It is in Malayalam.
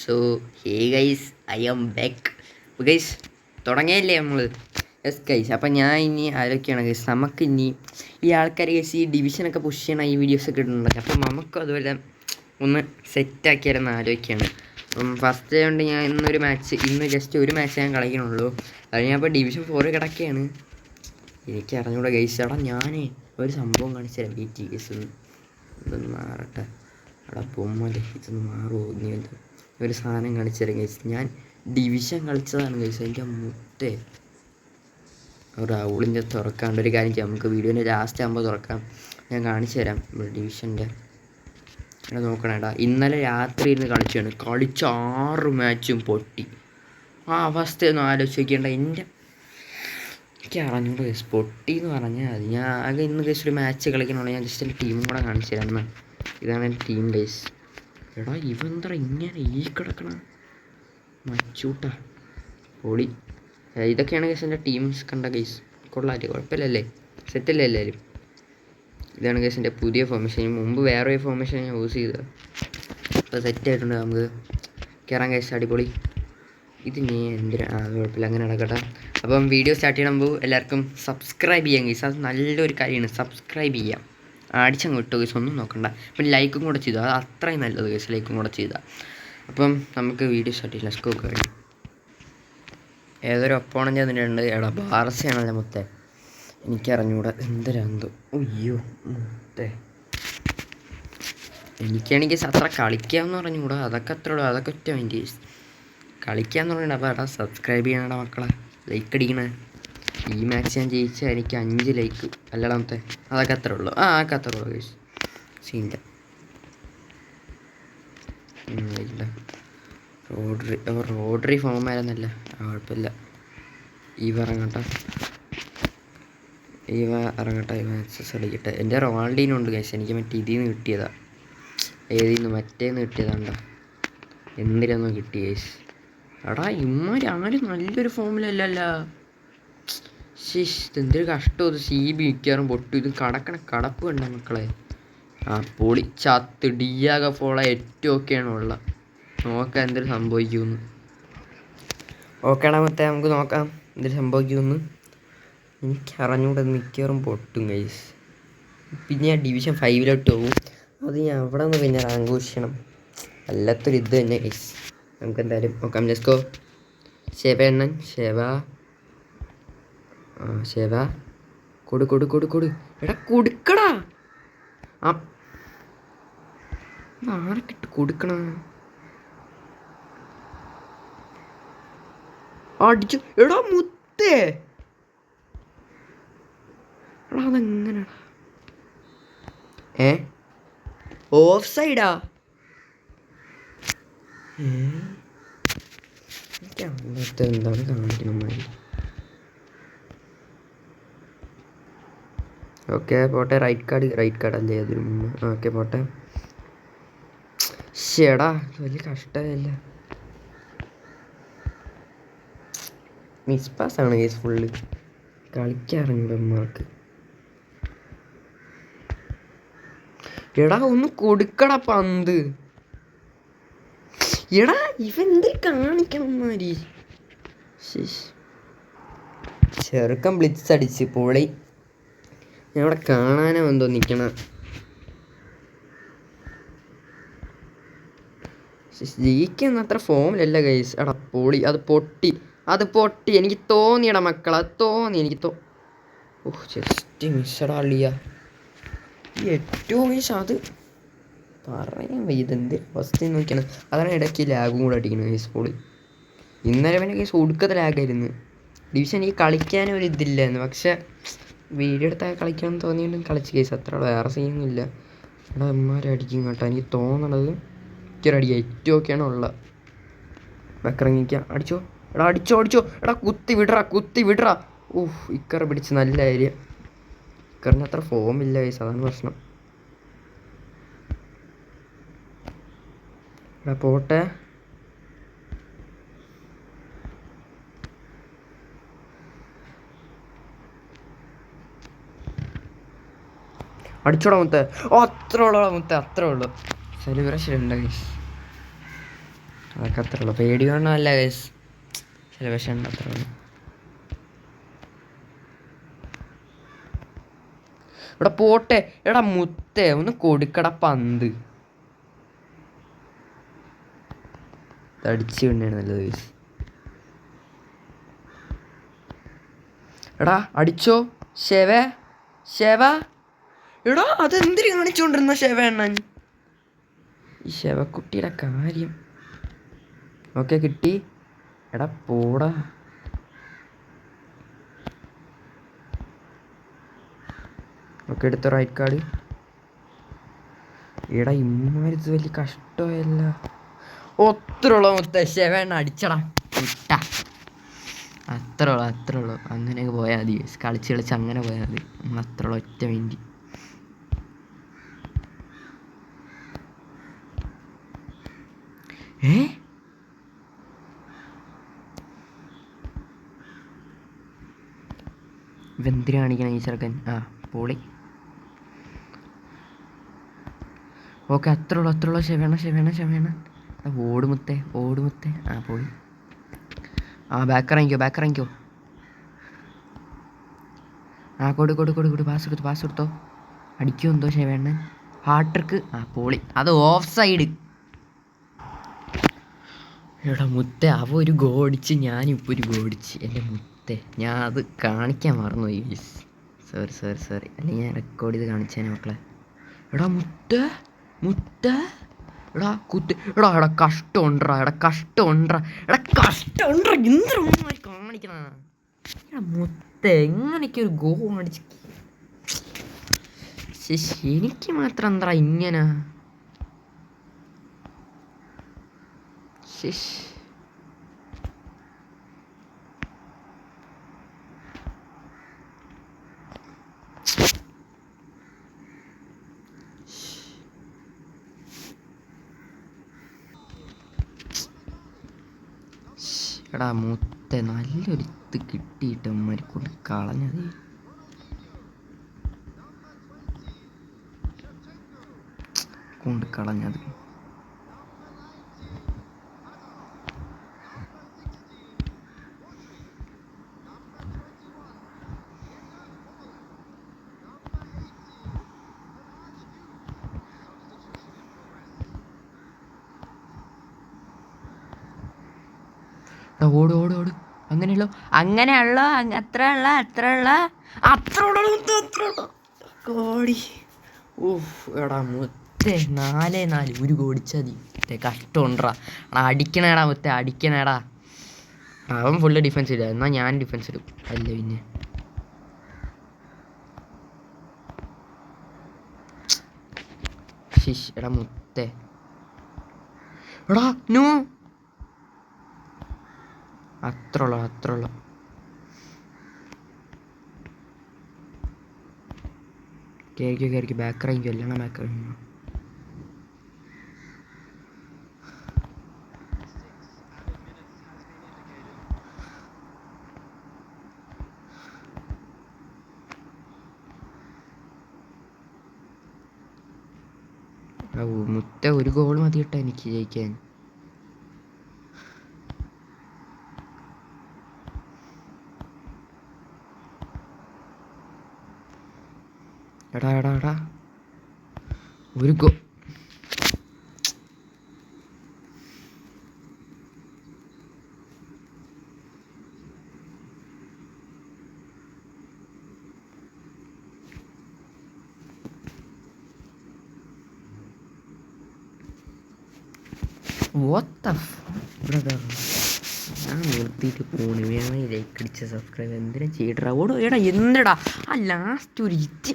So hey guys, I am back. അപ്പോൾ ഗൈസ് തുടങ്ങിയല്ലേ നമ്മൾ. യെസ് ഗൈസ്, അപ്പം ഞാൻ ഇനി ആലോചിക്കുകയാണ് ഗൈസ്, നമുക്ക് ഇനി ഈ ആൾക്കാർ ഗൈസ് ഈ ഡിവിഷനൊക്കെ പുഷ് ചെയ്യണം, ഈ വീഡിയോസൊക്കെ ഇടുന്നുണ്ട്. അപ്പം നമുക്കും അതുപോലെ ഒന്ന് സെറ്റാക്കിയാലെന്ന് ആലോചിക്കുകയാണ്. അപ്പം ഫസ്റ്റ് കൊണ്ട് ഞാൻ ഇന്ന് ജസ്റ്റ് ഒരു മാച്ച് ഞാൻ കളിക്കണുള്ളൂ. അത് ഞാൻ ഇപ്പോൾ ഡിവിഷൻ 4 കിടക്കുകയാണ്. എനിക്ക് അറിഞ്ഞൂടെ ഗൈസ്. എടാ ഞാൻ ഒരു സംഭവം കാണിച്ചു തരാം. വെയിറ്റ് ഗൈസ്, ഇതൊന്ന് മാറട്ടെ. എടാ പൊമ്മല്ലേ, ഇതൊന്ന് മാറുമോ? നീ ഒരു സാധനം കാണിച്ചു തരാം ഗൈസ്. ഞാൻ ഡിവിഷൻ കളിച്ചതാണ് ഗൈസ്. എൻ്റെ മുത്തേ റൗളിൻ്റെ തുറക്കാണ്ട് ഒരു കാര്യം ചെയ്യാം. നമുക്ക് വീഡിയോൻ്റെ ലാസ്റ്റ് ആകുമ്പോൾ തുറക്കാം. ഞാൻ കാണിച്ചു തരാം ഡിവിഷൻ്റെ. എടാ നോക്കണേടാ, ഇന്നലെ രാത്രി ഇരുന്ന് കളിച്ചാണ്. കളിച്ച 6 മാച്ചും പൊട്ടി. ആ അവസ്ഥയൊന്നും ആലോചിച്ച് നോക്കിയേണ്ട. എനിക്ക് അറിഞ്ഞൂടെ ഗൈസ്, പൊട്ടി എന്ന് പറഞ്ഞാൽ മതി. ഞാൻ ആകെ ഇന്ന് ഗൈസ് ഒരു മാച്ച് കളിക്കണുള്ളൂ. ഞാൻ ജസ്റ്റ് എൻ്റെ ടീമും കൂടെ കാണിച്ചു തരാം. എന്നാൽ ഇതാണ് എൻ്റെ ടീം ഗൈസ്. എടാ ഇവന്താ ഇങ്ങനെ ഈ കിടക്കണ മച്ചൂട്ടാ പൊളി. ഇതൊക്കെയാണ് ഗൈസ് എൻ്റെ ടീംസ്. കണ്ട ഗൈസ്, കൊള്ളാല്ലേ? കുഴപ്പമില്ലല്ലേ? സെറ്റല്ലേ എല്ലാവരും? ഇതാണ് ഗൈസ് എൻ്റെ പുതിയ ഫോർമേഷൻ. മുമ്പ് വേറെ ഒരു ഫോർമേഷൻ ഞാൻ യൂസ് ചെയ്തത്. അപ്പോൾ സെറ്റായിട്ടുണ്ട്. നമുക്ക് കയറാൻ ഗൈസ്. അടിപൊളി. ഇത് നീ എന്തിനാ? കുഴപ്പമില്ല, അങ്ങനെ നടക്കട്ടെ. അപ്പം വീഡിയോ സ്റ്റാർട്ട് ചെയ്യുമ്പോൾ എല്ലാവർക്കും സബ്സ്ക്രൈബ് ചെയ്യാം ഗൈസ്. അത് നല്ലൊരു കാര്യമാണ്. സബ്സ്ക്രൈബ് ചെയ്യാം. അടിച്ചങ്ങ് വിട്ടു ഗൈസ്, ഒന്നും നോക്കണ്ട. അപ്പം ലൈക്കും കൂടെ ചെയ്തു, അത് അത്രയും നല്ലത് ഗൈസ്. ലൈക്കും കൂടെ ചെയ്താൽ. അപ്പം നമുക്ക് വീഡിയോ സ്റ്റാർട്ട് ചെയ്യാം. Let's go guys. ഏതൊരു ഒപ്പോണൻ്റ് വന്നിട്ടുണ്ട്. എടാ ബാർസയാണല്ലോ മുത്തേ. എനിക്കറിഞ്ഞൂടെ എന്തോ. അയ്യോ മുത്തേ, എനിക്കാണെങ്കിൽ അത്ര കളിക്കാമെന്ന് പറഞ്ഞുകൂടാ. അതൊക്കെ അത്ര ഉള്ളൂ. അതൊക്കെ ഒറ്റ വേണ്ടി കളിക്കാമെന്ന് പറഞ്ഞിട്ട്. അപ്പോൾ എടാ സബ്സ്ക്രൈബ് ചെയ്യണടാ മക്കളെ, ലൈക്ക് അടിക്കണേ. ഈ മാച്ച് ഞാൻ ജയിച്ചാൽ എനിക്ക് 5 ലൈക്ക് അല്ലടാമത്തെ. അതൊക്കെ അത്രേ ഉള്ളൂ. അതൊക്കെ അത്രേ ഉള്ളൂ ഗൈസ്. സീൻ്റെ റോഡറി ഫോമായിരുന്നല്ല. കുഴപ്പമില്ല. ഇവ ഇറങ്ങട്ടെ. ഈ മാച്ചസ് കളിക്കട്ടെ. എൻ്റെ റൊണാൾഡീനുണ്ട് ഗൈസ്. എനിക്ക് മറ്റേ ഇതിൽ നിന്ന് കിട്ടിയതാണ്. മറ്റേന്ന് കിട്ടിയതാണ്ടോ. എന്തിനൊന്നും കിട്ടി ഗൈസ്. എടാ ഇമ്മാര് ആരും നല്ലൊരു ഫോമിലല്ലല്ലോ. എന്തൊരു കഷ്ടം. ഇത് CB മിക്കാറും പൊട്ടു. ഇത് കടപ്പ് കണ്ട മക്കളെ. പൊളി ചത്ത് ഡിയാഗ ഫോള ഏറ്റവും ഒക്കെയാണ് ഉള്ളത്. നോക്കാം എന്തൊരു സംഭവിക്കുമെന്ന്. ഓക്കേടാ മറ്റേ നമുക്ക് നോക്കാം എന്തൊരു സംഭവിക്കുമെന്ന്. എനിക്കറിഞ്ഞൂടെ, മിക്കവാറും പൊട്ടും ഗൈസ്. പിന്നെ ഞാൻ ഡിവിഷൻ 5 പോകും. അത് ഞാൻ അവിടെ നിന്ന് പിന്നെ റാങ്ക് ചെയ്യണം. വല്ലാത്തൊരു ഇത് തന്നെ ഗൈസ്. നമുക്ക് എന്തായാലും നോക്കാം. ലെറ്റ്സ് ശിവണ്ണൻ ശിവ കൊടു. എടാ കൊടുക്കടാ. ആരൊക്കെ കൊടുക്കണ? അടിച്ചു. എടാ മുത്തേ, എടാ അതെങ്ങനെയാ? ഓഫ് സൈഡാ? എന്താണ് കാണിക്കണം? ഓക്കെ പോട്ടെ. റൈറ്റ് കാർഡ് അല്ലേ അതിന് മുന്നേ? ഓക്കെ പോട്ടെ. ശേടാ വലിയ കഷ്ടമല്ല. മിസ് പാസ്സാണ് കേസ് ഫുള്ള്. കളിക്കാറുണ്ട്. എടാ ഒന്ന് കൊടുക്കടാ പന്ത്. എടാ ഇവന്ത് കാണിക്കണം മാരി. ചെറുക്കം ബ്ലിറ്റ്സ് അടിച്ച് പൊളി. ഞാൻ ഇവിടെ കാണാനോ എന്തോ നിൽക്കണ. ജയിക്കുന്ന അത്ര ഫോമിലല്ല ഗൈസ്. എടാ പൊളി. അത് പൊട്ടി എനിക്ക് തോന്നിയടാ മക്കളെ. അത് തോന്നി എനിക്ക് ജസ്റ്റ് മിസ്സടാ അള്ളിയ. ഏറ്റവും ഗൈസ് അത് പറയാൻ വയ്യ. ഇതെന്ത് അവസ്ഥ നോക്കിയാണ്. അതാണ് ഇടയ്ക്ക് ലാഗും കൂടെ അടിക്കുന്നത് ഗൈസ്. പൊളി. ഇന്നലെ പിന്നെ ഗൈസ് ഒടുക്കത്തെ ലാഗായിരുന്നു. ഡിവിഷൻ എനിക്ക് കളിക്കാനും ഒരു ഇതില്ലായിരുന്നു. പക്ഷെ വീഡിയോ എടുത്താൽ കളിക്കണം തോന്നിയിട്ടും കളിച്ച് ഗൈസ്. അത്ര വേറെ സീനൊന്നുമില്ല. എടാ അമ്മമാരടിക്കും കേട്ടോ. എനിക്ക് തോന്നണത് ഒറ്റൊരടി ഏറ്റവും ഒക്കെയാണ് ഉള്ളത്. വെക്കിറങ്ങിക്കാം. അടിച്ചോ. എടാ കുത്തി വിടറാ. ഇക്കറ പിടിച്ച് നല്ല ഏരിയ. ഇക്കറിന് അത്ര ഫോമില്ല ഗൈസ്, അതാണ് പ്രശ്നം. എടാ പോട്ടെ. അടിച്ചോടാ മുത്തേ. അത്രേ ഉള്ളൂ. സെലിബ്രേഷൻ ഉണ്ട് ഗൈസ്. അതൊക്കെ അത്ര ഉള്ളു. പേടി കൊണ്ടല്ല ഗൈസ്, ചില വിഷം അത്ര ഉള്ളു. ഇവിടെ പോട്ടെ. എടാ മുത്തേ ഒന്ന് കൊടുക്കട പന്ത്. അടിച്ച് കൊണ്ടാണ് നല്ലത് ഗൈസ്. എടാ അടിച്ചോ ശവ ശവ. എടാ അതെന്തിരി കാണിച്ചോണ്ടിരുന്ന ശവ എണ്ണൻ. ഈ ശവക്കുട്ടിയുടെ കാര്യം. ഓക്കെ കിട്ടി. എടാ പോടാ. ഓക്കെ എടുത്ത റൈറ്റ് കാർഡ്. എടാ ഇമ്മാരിത് വലിയ കഷ്ടമല്ല. ഒത്തിരിയുള്ള മുത്തശ്ശേവേണ്ണ അടിച്ചടാ മുട്ട. അത്ര ഉള്ളു. അങ്ങനെയൊക്കെ പോയാൽ മതി. കളിച്ച് അങ്ങനെ പോയാൽ മതി. നമ്മൾ അത്ര ഉള്ള ഒറ്റ മിനിറ്റ്. ഇവന്തിരി കാണിക്കണം ഈ ചെറുക്കൻ. ആ പോളി. ഓക്കെ അത്ര ഉള്ളു. ശവേണ. ഓടുമുത്തേ. ആ പോളി. ആ ബാക്ക് ഇറങ്ങിക്കോ. ആ കൊടു. പാസ് കൊടുത്തോ. അടിക്കുമോ എന്തോ ശവേണ്ണൻ. ഹാർട്രിക്ക്. ആ പോളി. അത് ഓഫ് സൈഡ്. എടാ മുത്തേ അവ ഒരു ഗോടിച്ച്, ഞാനിപ്പോൾ ഒരു ഗോടിച്ച്. എൻ്റെ മുത്തേ ഞാൻ അത് കാണിക്കാൻ മറന്നുപോയി. സോറി. അല്ലെങ്കിൽ ഞാൻ റെക്കോർഡ് ചെയ്ത് കാണിച്ചേനെ മക്കളെ. എടാ മുത്തേ എടാ കുത്ത്. എടാ കഷ്ടമുണ്ടാ. എന്തൊരു കാണിക്കണ. എടാ മുത്തേ എങ്ങനെയൊക്കെ ഒരു ഗോ അടിച്ച്. എനിക്ക് മാത്രം എന്താ ഇങ്ങനെ. എടാ മുത്തേ നല്ലൊരു ഇത് കിട്ടിയിട്ട് അമ്മമാര് കൊണ്ട് കളഞ്ഞത്. ഓട്. അങ്ങനെയുള്ള കോടി. എടാ മുത്തേ 4-4 ഒരു കോടിച്ചതി. കഷ്ടമുണ്ടാ. അടിക്കണേടാ മുത്തേ അടിക്കണേടാ. അവൻ ഫുള്ള് ഡിഫൻസ് ഇല്ല. എന്നാൽ ഞാൻ ഡിഫൻസ് ഇടും. അല്ല പിന്നെ എടാ മുത്തേ. എടാ നോ. അത്ര ഉള്ളു. കേറിക്കോ. ബാക്ക് റേഞ്ച് എല്ലാം ബാക്ക് റേഞ്ച്. മുത്ത ഒരു ഗോൾ മതി കേട്ടോ എനിക്ക് ജയിക്കാൻ. എടാ ഒരു ഗോ. What the brother? ഞാൻ നിർത്തിയിട്ട് പോണു. വേണമെങ്കിൽ ലൈക്ക് അടിച്ച് സബ്സ്ക്രൈബ് എന്തിനാ ചെയ്യടാ. ഓടോ എടാ എന്തിടാ ആ ലാസ്റ്റ് ഒരു ഇറ്റ്.